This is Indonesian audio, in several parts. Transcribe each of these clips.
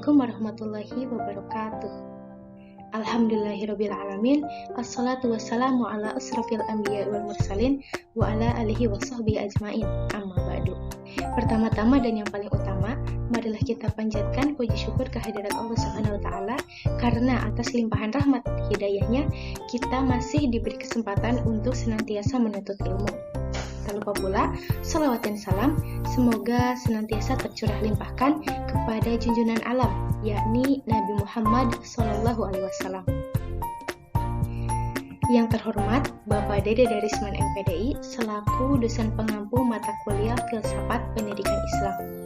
Assalamualaikum warahmatullahi wabarakatuh. Alhamdulillahirrabbilalamin. Assalatu wassalamu ala asrafil anbiya wal mursalin wa ala alihi wa sahbihi ajmain. Amma ba'du. Pertama-tama dan yang paling utama, marilah kita panjatkan puji syukur kehadirat Allah Subhanahu wa taala karena atas limpahan rahmat hidayahnya kita masih diberi kesempatan untuk senantiasa menuntut ilmu. Tak lupa pula, salawat dan salam semoga senantiasa tercurah limpahkan kepada junjungan alam, yakni Nabi Muhammad SAW. Yang terhormat, Bapak Dede Darisman MPDI selaku dosen pengampu mata kuliah Filsafat Pendidikan Islam.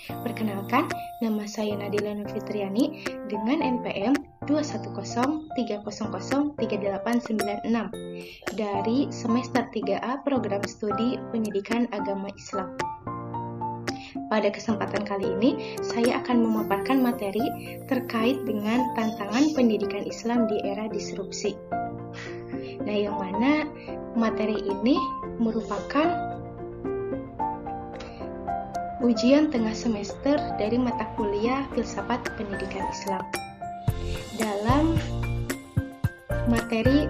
Perkenalkan, nama saya Nadila Nurfitriani dengan NPM 21030038996 dari semester 3A Program Studi Pendidikan Agama Islam. Pada kesempatan kali ini, saya akan memaparkan materi terkait dengan tantangan pendidikan Islam di era disrupsi. Nah, yang mana materi ini merupakan ujian tengah semester dari mata kuliah Filsafat Pendidikan Islam. Dalam materi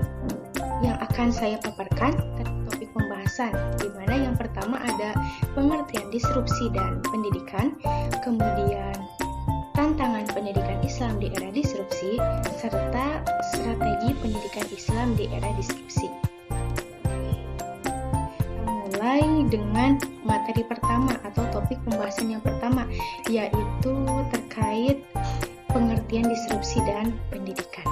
yang akan saya paparkan, topik pembahasan, di mana yang pertama ada pengertian disrupsi dan pendidikan, kemudian tantangan pendidikan Islam di era disrupsi, serta strategi pendidikan Islam di era disrupsi. Mulai dengan materi pertama atau topik pembahasan yang pertama, yaitu terkait pengertian disrupsi dan pendidikan.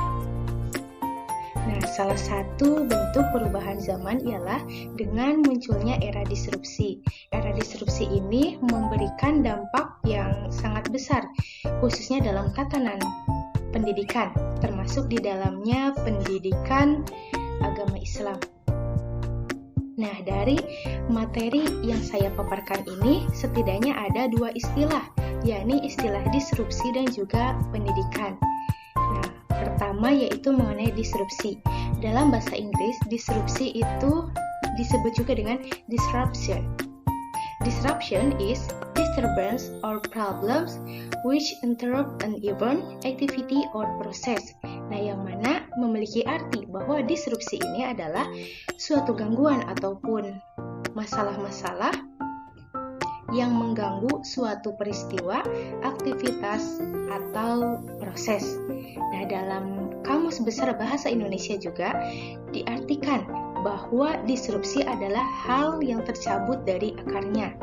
Nah, salah satu bentuk perubahan zaman ialah dengan munculnya era disrupsi. Era disrupsi ini memberikan dampak yang sangat besar, khususnya dalam tatanan pendidikan, termasuk di dalamnya pendidikan agama Islam. Nah, dari materi yang saya paparkan ini setidaknya ada dua istilah, yakni istilah disrupsi dan juga pendidikan. Nah, pertama yaitu mengenai disrupsi. Dalam bahasa Inggris, disrupsi itu disebut juga dengan disruption. Disruption is disturbance or problems which interrupt an event, activity, or process. Nah, yang mana memiliki arti bahwa disrupsi ini adalah suatu gangguan ataupun masalah-masalah yang mengganggu suatu peristiwa, aktivitas, atau proses. Nah, dalam Kamus Besar Bahasa Indonesia juga diartikan bahwa disrupsi adalah hal yang tercabut dari akarnya.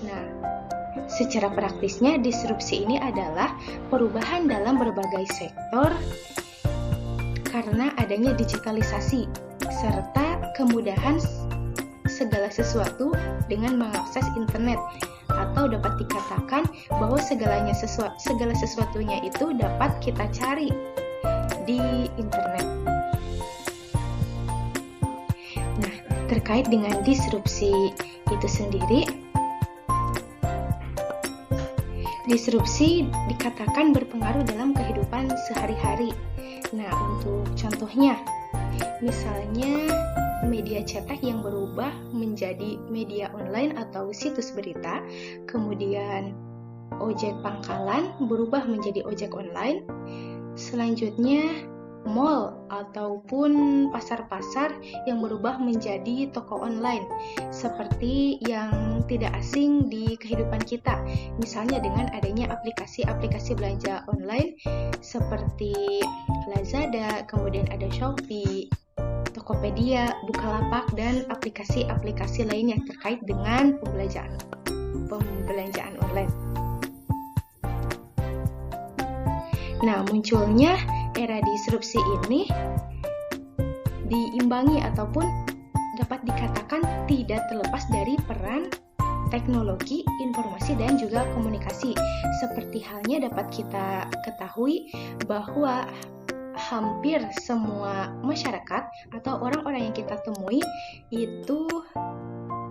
Nah, secara praktisnya disrupsi ini adalah perubahan dalam berbagai sektor karena adanya digitalisasi serta kemudahan segala sesuatu dengan mengakses internet, atau dapat dikatakan bahwa segala sesuatunya itu dapat kita cari di internet. Nah, terkait dengan disrupsi itu sendiri, disrupsi dikatakan berpengaruh dalam kehidupan sehari-hari. Nah, untuk contohnya, misalnya media cetak yang berubah menjadi media online atau situs berita, kemudian ojek pangkalan berubah menjadi ojek online, selanjutnya mall ataupun pasar-pasar yang berubah menjadi toko online, seperti yang tidak asing di kehidupan kita, misalnya dengan adanya aplikasi-aplikasi belanja online seperti Lazada, kemudian ada Shopee, Tokopedia, Bukalapak, dan aplikasi-aplikasi lainnya terkait dengan pembelanjaan online. Nah, munculnya era disrupsi ini diimbangi ataupun dapat dikatakan tidak terlepas dari peran teknologi, informasi, dan juga komunikasi. Seperti halnya dapat kita ketahui bahwa hampir semua masyarakat atau orang-orang yang kita temui itu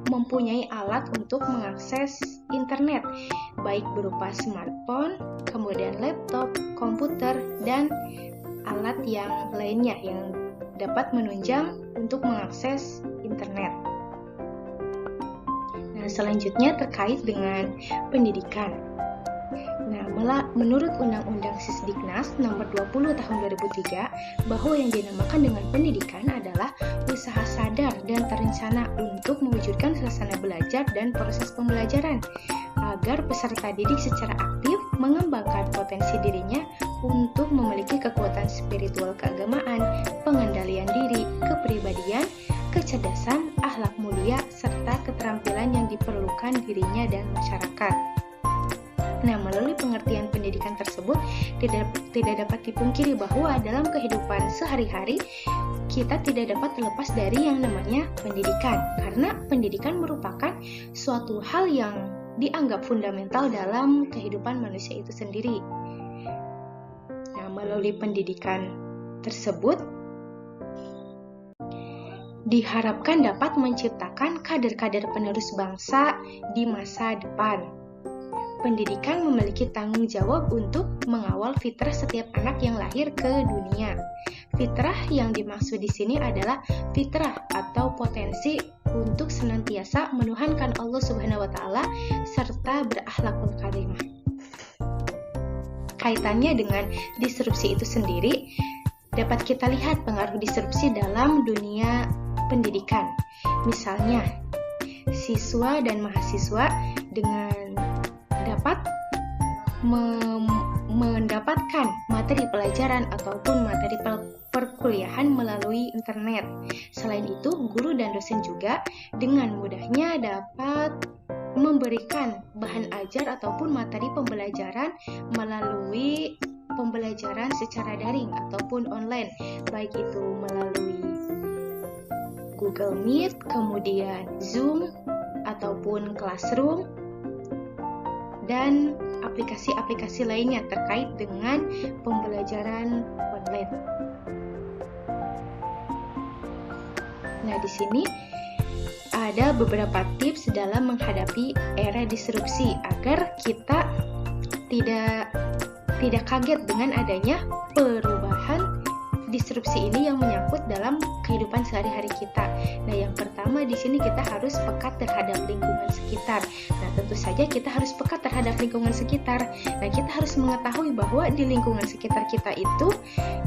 mempunyai alat untuk mengakses internet, baik berupa smartphone, kemudian laptop, komputer, dan alat yang lainnya yang dapat menunjang untuk mengakses internet. Nah, selanjutnya terkait dengan pendidikan. Nah, menurut Undang-Undang Sisdiknas Nomor 20 Tahun 2003, bahwa yang dinamakan dengan pendidikan adalah usaha sadar dan terencana untuk mewujudkan suasana belajar dan proses pembelajaran, agar peserta didik secara aktif mengembangkan potensi dirinya untuk memiliki kekuatan spiritual keagamaan, pengendalian diri, kepribadian, kecerdasan, akhlak mulia, serta keterampilan yang diperlukan dirinya dan masyarakat. Nah, melalui pengertian pendidikan tersebut, tidak dapat dipungkiri bahwa dalam kehidupan sehari-hari, kita tidak dapat terlepas dari yang namanya pendidikan, karena pendidikan merupakan suatu hal yang dianggap fundamental dalam kehidupan manusia itu sendiri. Nah, melalui pendidikan tersebut, diharapkan dapat menciptakan kader-kader penerus bangsa di masa depan. Pendidikan memiliki tanggung jawab untuk mengawal fitrah setiap anak yang lahir ke dunia. Fitrah yang dimaksud di sini adalah fitrah atau potensi untuk senantiasa menuhankan Allah Subhanahu wa taala serta berakhlakul karimah. Kaitannya dengan disrupsi itu sendiri, dapat kita lihat pengaruh disrupsi dalam dunia pendidikan. Misalnya, siswa dan mahasiswa dengan dapat mendapatkan materi pelajaran ataupun materi perkuliahan melalui internet. Selain itu, guru dan dosen juga dengan mudahnya dapat memberikan bahan ajar ataupun materi pembelajaran melalui pembelajaran secara daring ataupun online, baik itu melalui Google Meet, kemudian Zoom, ataupun Classroom, dan aplikasi-aplikasi lainnya terkait dengan pembelajaran online. Nah, di sini ada beberapa tips dalam menghadapi era disrupsi agar kita tidak kaget dengan adanya perubahan disrupsi ini yang menyangkut dalam kehidupan sehari-hari kita. Nah, yang pertama di sini kita harus peka terhadap lingkungan sekitar. Nah, tentu saja kita harus peka terhadap lingkungan sekitar. Nah, kita harus mengetahui bahwa di lingkungan sekitar kita itu,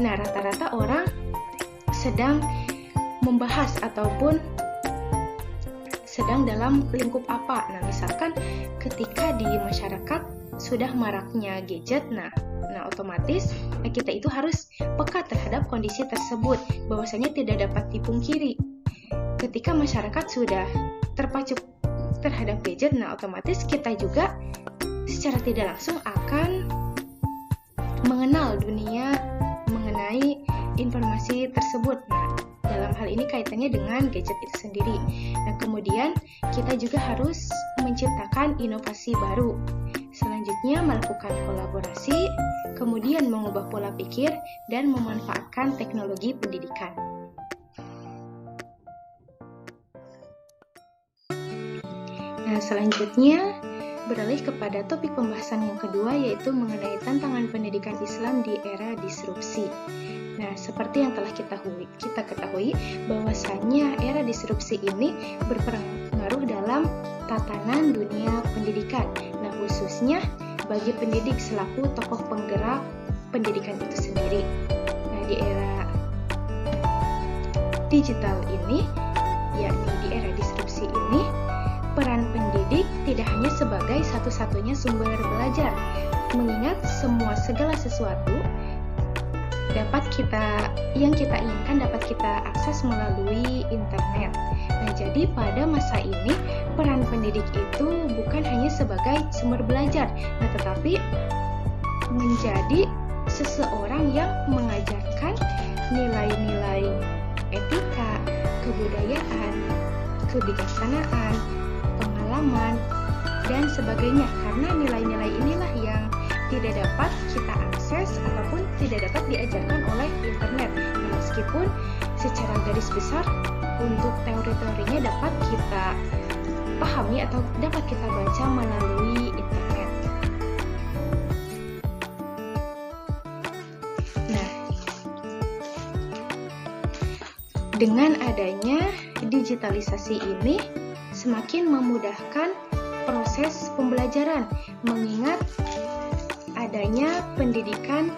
nah rata-rata orang sedang membahas ataupun sedang dalam lingkup apa. Nah, misalkan ketika di masyarakat sudah maraknya gadget, nah otomatis kita itu harus peka terhadap kondisi tersebut, bahwasanya tidak dapat dipungkiri. Ketika masyarakat sudah terpacu terhadap gadget, nah otomatis kita juga secara tidak langsung akan mengenal dunia mengenai informasi tersebut. Nah, dalam hal ini kaitannya dengan gadget itu sendiri. Nah, kemudian kita juga harus menciptakan inovasi baru. Selanjutnya melakukan kolaborasi, kemudian mengubah pola pikir dan memanfaatkan teknologi pendidikan. Nah, selanjutnya beralih kepada topik pembahasan yang kedua, yaitu mengenai tantangan pendidikan Islam di era disrupsi. Nah, seperti yang telah kita ketahui bahwasannya era disrupsi ini berpengaruh dalam tatanan dunia pendidikan. Nah, khususnya bagi pendidik selaku tokoh penggerak pendidikan itu sendiri. Nah, di era digital ini, yakni di era disrupsi ini, peran pendidik tidak hanya sebagai satu-satunya sumber belajar, mengingat segala sesuatu yang kita inginkan dapat kita akses melalui internet. Nah, jadi pada masa ini peran pendidik itu bukan hanya sebagai sumber belajar, nah tetapi menjadi seseorang yang mengajarkan nilai-nilai etika, kebudayaan, kebijaksanaan, pengalaman, dan sebagainya, karena nilai-nilai inilah yang tidak dapat kita akses ataupun tidak dapat diajarkan oleh internet. Nah, meskipun secara garis besar untuk teori-teorinya dapat kita pahami atau dapat kita baca melalui internet. Nah, dengan adanya digitalisasi ini semakin memudahkan proses pembelajaran, mengingat adanya pendidikan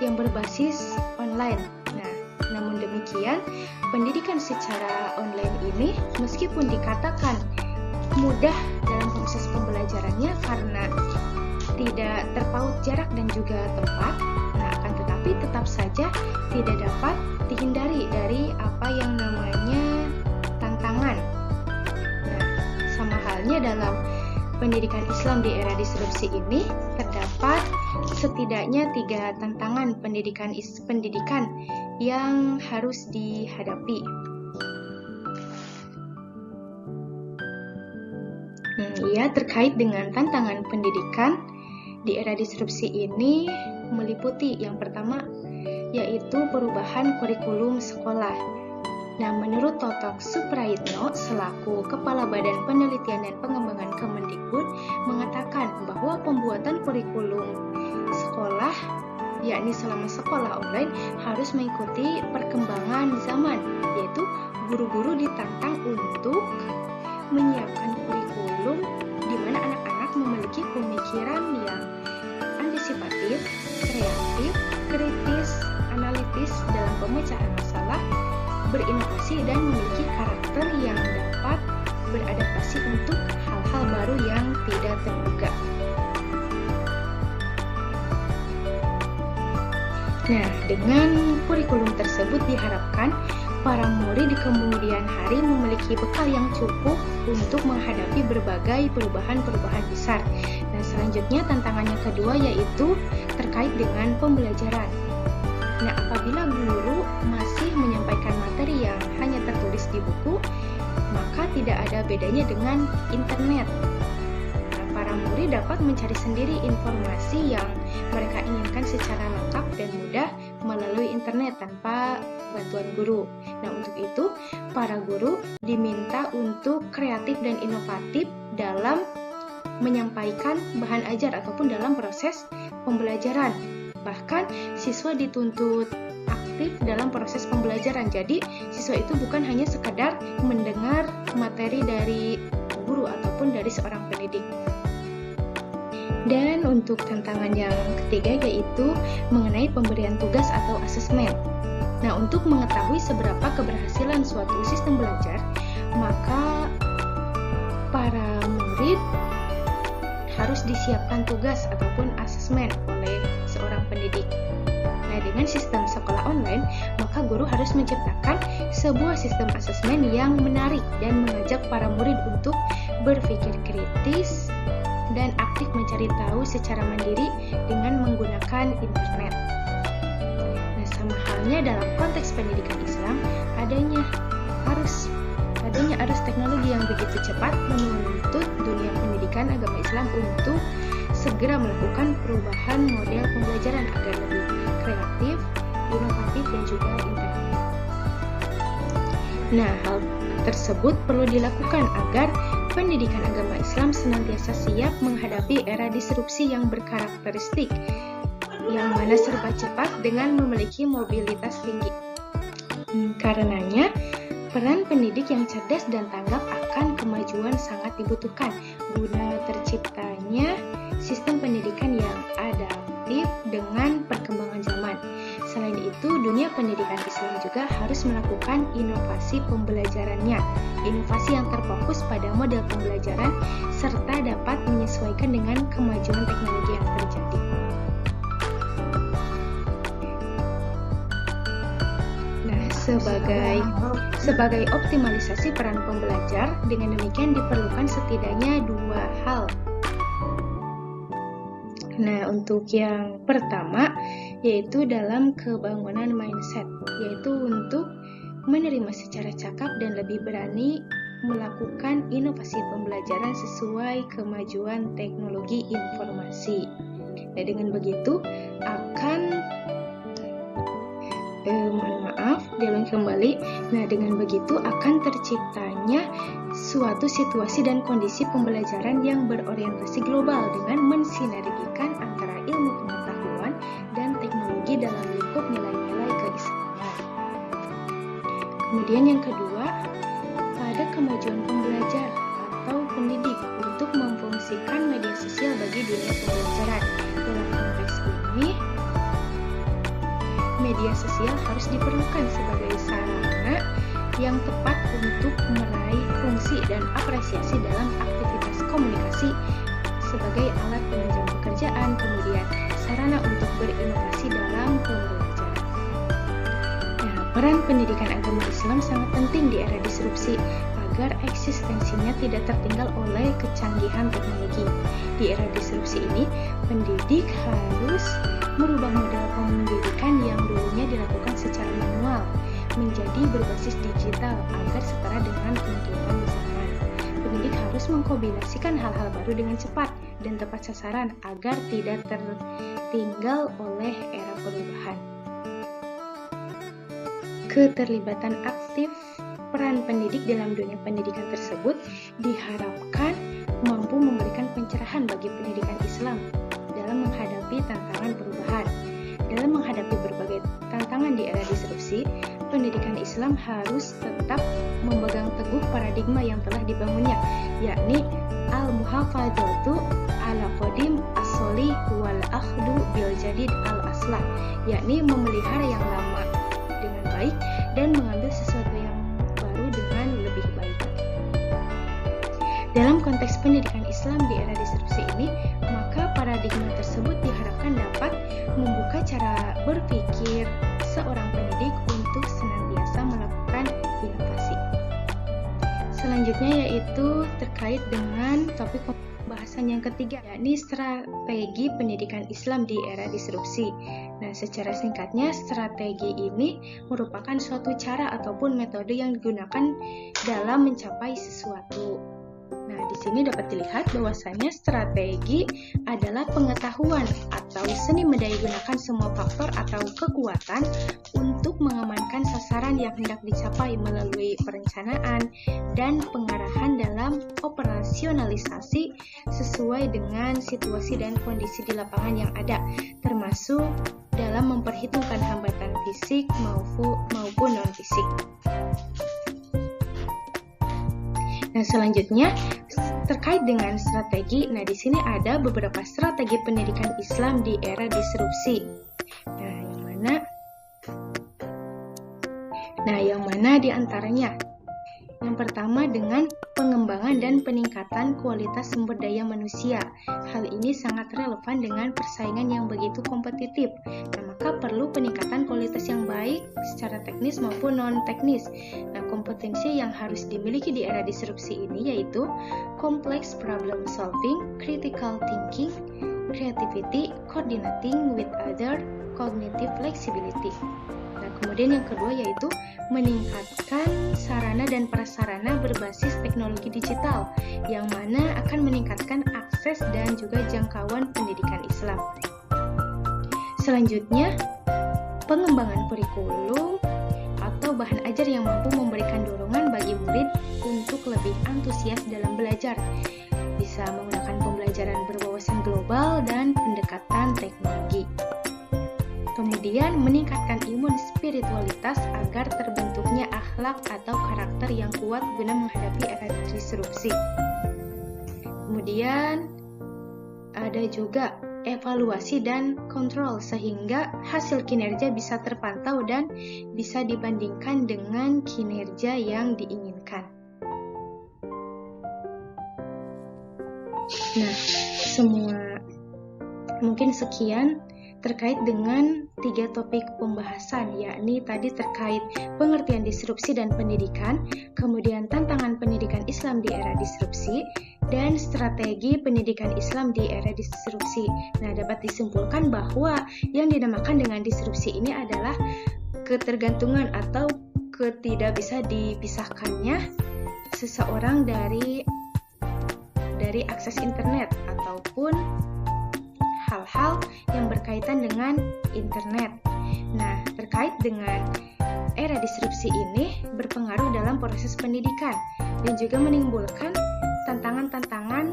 yang berbasis online. Nah, namun demikian, pendidikan secara online ini meskipun dikatakan mudah dalam proses pembelajarannya karena tidak terpaut jarak dan juga tempat, nah akan tetapi tetap saja tidak dapat dihindari dari apa yang namanya tantangan. Nah, sama halnya dalam pendidikan Islam di era disrupsi ini terdapat setidaknya 3 tantangan pendidikan yang harus dihadapi. Ya, terkait dengan tantangan pendidikan di era disrupsi ini meliputi yang pertama yaitu perubahan kurikulum sekolah. Nah, menurut Totok Suprayitno selaku Kepala Badan Penelitian dan Pengembangan Kemendikbud mengatakan bahwa pembuatan kurikulum sekolah yakni selama sekolah online harus mengikuti perkembangan zaman, yaitu guru-guru ditantang untuk menyiapkan kurikulum di mana anak-anak memiliki pemikiran yang antisipatif, kreatif, kritis, analitis dalam pemecahan masalah, berinovasi dan memiliki karakter yang dapat beradaptasi untuk hal-hal baru yang tidak terduga. Nah, dengan kurikulum tersebut diharapkan para murid di kemudian hari memiliki bekal yang cukup untuk menghadapi berbagai perubahan-perubahan besar. Nah, selanjutnya tantangan yang kedua yaitu terkait dengan pembelajaran. Nah, apabila guru masih menyampaikan materi yang hanya tertulis di buku, maka tidak ada bedanya dengan internet. Nah, para murid dapat mencari sendiri informasi yang mereka inginkan secara lengkap dan mudah melalui internet tanpa bantuan guru. Nah, untuk itu, para guru diminta untuk kreatif dan inovatif dalam menyampaikan bahan ajar ataupun dalam proses pembelajaran. Bahkan, siswa dituntut aktif dalam proses pembelajaran. Jadi, siswa itu bukan hanya sekedar mendengar materi dari guru ataupun dari seorang pendidik. Dan untuk tantangan yang ketiga yaitu mengenai pemberian tugas atau asesmen. Nah, untuk mengetahui seberapa keberhasilan suatu sistem belajar, maka para murid harus disiapkan tugas ataupun asesmen oleh seorang pendidik. Nah, dengan sistem sekolah online, maka guru harus menciptakan sebuah sistem asesmen yang menarik dan mengajak para murid untuk berpikir kritis dan aktif mencari tahu secara mandiri dengan menggunakan internet. Nah, sama halnya dalam konteks pendidikan Islam, adanya arus teknologi yang begitu cepat menuntut dunia pendidikan agama Islam untuk segera melakukan perubahan model pembelajaran agar lebih kreatif, inovatif, dan juga interaktif. Nah, hal tersebut perlu dilakukan agar pendidikan agama Islam senantiasa siap menghadapi era disrupsi yang berkarakteristik, yang mana serba cepat dengan memiliki mobilitas tinggi. Karenanya, peran pendidik yang cerdas dan tanggap akan kemajuan sangat dibutuhkan guna terciptanya sistem pendidikan yang adaptif dengan perkembangan zaman. Selain itu, dunia pendidikan Islam juga harus melakukan inovasi pembelajarannya, inovasi yang terfokus pada model pembelajaran serta dapat menyesuaikan dengan kemajuan teknologi yang terjadi. Nah, sebagai optimalisasi peran pembelajar, dengan demikian diperlukan setidaknya 2 hal. Nah, untuk yang pertama yaitu dalam kebangunan mindset, yaitu untuk menerima secara cakap dan lebih berani melakukan inovasi pembelajaran sesuai kemajuan teknologi informasi. Nah, dengan begitu akan diulang kembali. Nah, dengan begitu akan terciptanya suatu situasi dan kondisi pembelajaran yang berorientasi global dengan mensinergikan antara ilmu pengetahuan dan teknologi dalam lingkup nilai-nilai keislaman. Kemudian yang kedua, pada kemajuan pembelajar atau pendidik untuk memfungsikan media sosial bagi dunia pembelajaran. Dalam konteks harus diperlukan sebagai sarana yang tepat untuk meraih fungsi dan apresiasi dalam aktivitas komunikasi sebagai alat penunjang pekerjaan, kemudian sarana untuk berinovasi dalam pembelajaran. Nah, peran pendidikan agama Islam sangat penting di era disrupsi agar eksistensinya tidak tertinggal oleh kecanggihan teknologi. Di era disrupsi ini, pendidik harus merubah model pendidikan yang dulunya dilakukan secara manual menjadi berbasis digital agar setara dengan tuntutan zaman. Pendidik harus mengkombinasikan hal-hal baru dengan cepat dan tepat sasaran agar tidak tertinggal oleh era perubahan. Keterlibatan aktif peran pendidik dalam dunia pendidikan tersebut diharapkan mampu memberikan pencerahan bagi pendidikan Islam dalam menghadapi tantangan perubahan. Dalam menghadapi berbagai tantangan di era disrupsi, pendidikan Islam harus tetap memegang teguh paradigma yang telah dibangunnya, yakni al-muhafadzatu ala qadim as-solih wal akhdu bil jadid al-aslah, yakni memelihara yang lama dengan baik dan mengambil sesuatu yang baru dengan lebih baik. Dalam konteks pendidikan Islam di era disrupsi ini, maka paradigma tersebut diharapkan dapat membuka cara berpikir seorang pendidik untuk senantiasa melakukan inovasi. Selanjutnya yaitu terkait dengan topik pembahasan yang ketiga, yakni strategi pendidikan Islam di era disrupsi. Nah, secara singkatnya, strategi ini merupakan suatu cara ataupun metode yang digunakan dalam mencapai sesuatu. Nah, di sini dapat dilihat bahwasanya strategi adalah pengetahuan atau seni mendaya gunakan semua faktor atau kekuatan untuk mengamankan sasaran yang hendak dicapai melalui perencanaan dan pengarahan dalam operasionalisasi sesuai dengan situasi dan kondisi di lapangan yang ada, termasuk dalam memperhitungkan hambatan fisik maupun non-fisik. Nah, selanjutnya terkait dengan strategi. Nah, di sini ada beberapa strategi pendidikan Islam di era disrupsi. Yang mana di antaranya? Yang pertama dengan pengembangan dan peningkatan kualitas sumber daya manusia. Hal ini sangat relevan dengan persaingan yang begitu kompetitif. Nah, maka perlu peningkatan kualitas yang baik secara teknis maupun non-teknis. Nah, kompetensi yang harus dimiliki di era disrupsi ini yaitu complex problem solving, critical thinking, creativity, coordinating with other, cognitive flexibility. Nah, kemudian yang kedua yaitu meningkatkan sarana dan prasarana berbasis teknologi digital yang mana akan meningkatkan akses dan juga jangkauan pendidikan Islam. Selanjutnya, pengembangan kurikulum atau bahan ajar yang mampu memberikan dorongan bagi murid untuk lebih antusias dalam belajar, bisa menggunakan pembelajaran berwawasan global dan pendekatan teknologi. Kemudian meningkatkan imun spiritualitas agar terbentuknya akhlak atau karakter yang kuat guna menghadapi era disrupsi. Kemudian ada juga evaluasi dan kontrol sehingga hasil kinerja bisa terpantau dan bisa dibandingkan dengan kinerja yang diinginkan. Nah, semua mungkin sekian terkait dengan 3 topik pembahasan, yakni tadi terkait pengertian disrupsi dan pendidikan, kemudian tantangan pendidikan Islam di era disrupsi, dan strategi pendidikan Islam di era disrupsi. Nah, dapat disimpulkan bahwa yang dinamakan dengan disrupsi ini adalah ketergantungan atau tidak bisa dipisahkannya seseorang dari akses internet ataupun hal-hal yang berkaitan dengan internet. Nah, terkait dengan era disrupsi ini berpengaruh dalam proses pendidikan dan juga menimbulkan tantangan-tantangan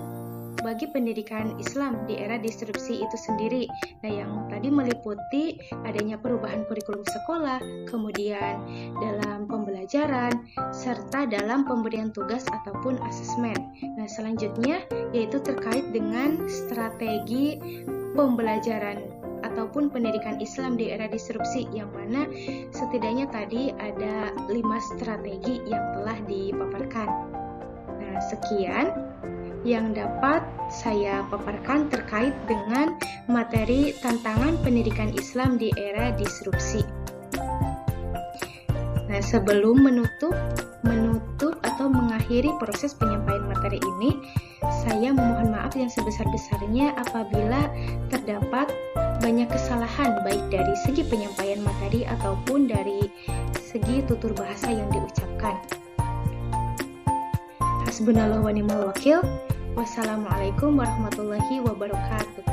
bagi pendidikan Islam di era disrupsi itu sendiri. Nah, yang tadi meliputi adanya perubahan kurikulum sekolah, kemudian dalam pembelajaran, serta dalam pemberian tugas ataupun asesmen. Nah, selanjutnya yaitu terkait dengan strategi pembelajaran ataupun pendidikan Islam di era disrupsi, yang mana setidaknya tadi ada 5 strategi yang telah dipaparkan. Nah, sekian yang dapat saya paparkan terkait dengan materi tantangan pendidikan Islam di era disrupsi. Nah, sebelum menutup atau mengakhiri proses penyampaian materi ini, saya memohon maaf yang sebesar-besarnya apabila terdapat banyak kesalahan baik dari segi penyampaian materi ataupun dari segi tutur bahasa yang diucapkan. Hasbunallahu wa ni'mal wakil. Wassalamualaikum warahmatullahi wabarakatuh.